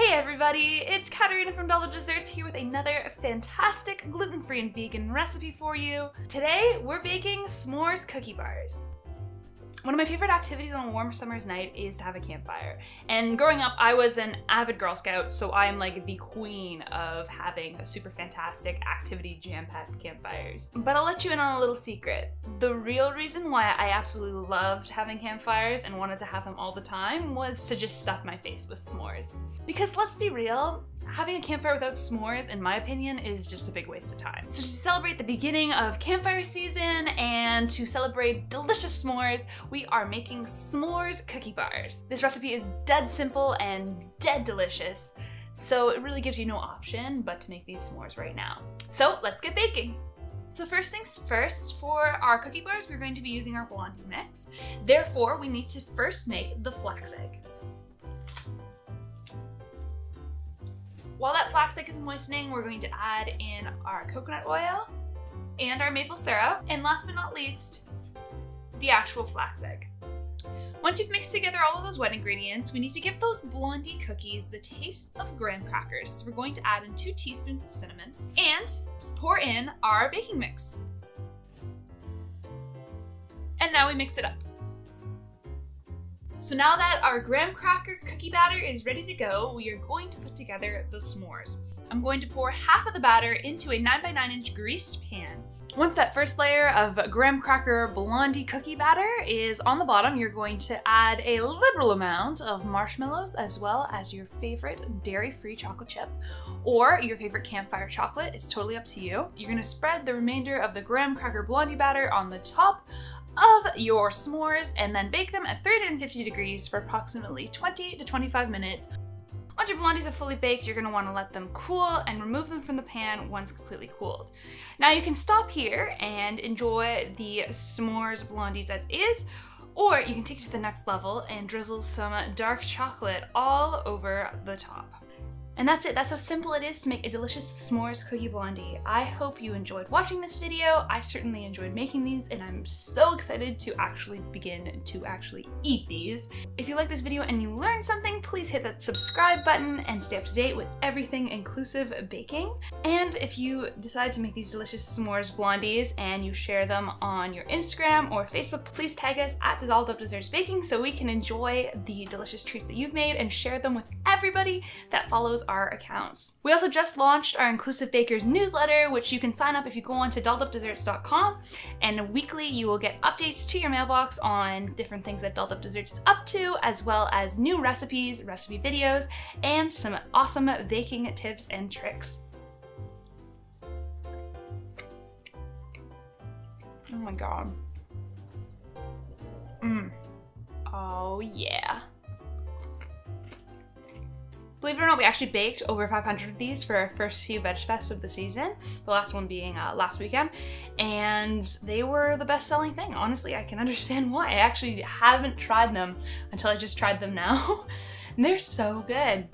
Hey everybody, it's Katarina from Untitled Desserts here with another fantastic gluten-free and vegan recipe for you. Today, we're baking s'mores cookie bars. One of my favorite activities on a warm summer's night is to have a campfire. And growing up, I was an avid Girl Scout, so I am like the queen of having a super fantastic activity jam-packed campfires. But I'll let you in on a little secret. The real reason why I absolutely loved having campfires and wanted to have them all the time was to just stuff my face with s'mores. Because let's be real, having a campfire without s'mores, in my opinion, is just a big waste of time. So to celebrate the beginning of campfire season and to celebrate delicious s'mores, we are making s'mores cookie bars. This recipe is dead simple and dead delicious, so it really gives you no option but to make these s'mores right now. So let's get baking. So first things first, for our cookie bars, we're going to be using our blondie mix. Therefore, we need to first make the flax egg. While that flax egg is moistening, we're going to add in our coconut oil and our maple syrup, and last but not least, the actual flax egg. Once you've mixed together all of those wet ingredients, we need to give those blondie cookies the taste of graham crackers. So we're going to add in 2 teaspoons of cinnamon and pour in our baking mix. And now we mix it up. So now that our graham cracker cookie batter is ready to go, we are going to put together the s'mores. I'm going to pour half of the batter into a 9x9 inch greased pan. Once that first layer of graham cracker blondie cookie batter is on the bottom, you're going to add a liberal amount of marshmallows as well as your favorite dairy-free chocolate chip or your favorite campfire chocolate. It's totally up to you. You're going to spread the remainder of the graham cracker blondie batter on the top of your s'mores and then bake them at 350 degrees for approximately 20 to 25 minutes. Once your blondies are fully baked, you're going to want to let them cool and remove them from the pan once completely cooled. Now you can stop here and enjoy the s'mores blondies as is, or you can take it to the next level and drizzle some dark chocolate all over the top. And that's it. That's how simple it is to make a delicious s'mores cookie blondie. I hope you enjoyed watching this video. I certainly enjoyed making these, and I'm so excited to actually begin to eat these. If you like this video and you learned something, please hit that subscribe button and stay up to date with everything inclusive baking. And if you decide to make these delicious s'mores blondies and you share them on your Instagram or Facebook, please tag us at Untitled Desserts Baking so we can enjoy the delicious treats that you've made and share them with everybody that follows our accounts. We also just launched our Inclusive Bakers newsletter, which you can sign up if you go on to untilteddesserts.com, and weekly you will get updates to your mailbox on different things that Untitled Desserts is up to, as well as new recipes, recipe videos, and some awesome baking tips and tricks. Oh my god. Oh yeah. Believe it or not, we actually baked over 500 of these for our first few Veg Fests of the season, the last one being last weekend, and they were the best-selling thing. Honestly, I can understand why. I actually haven't tried them until I just tried them now, and they're so good.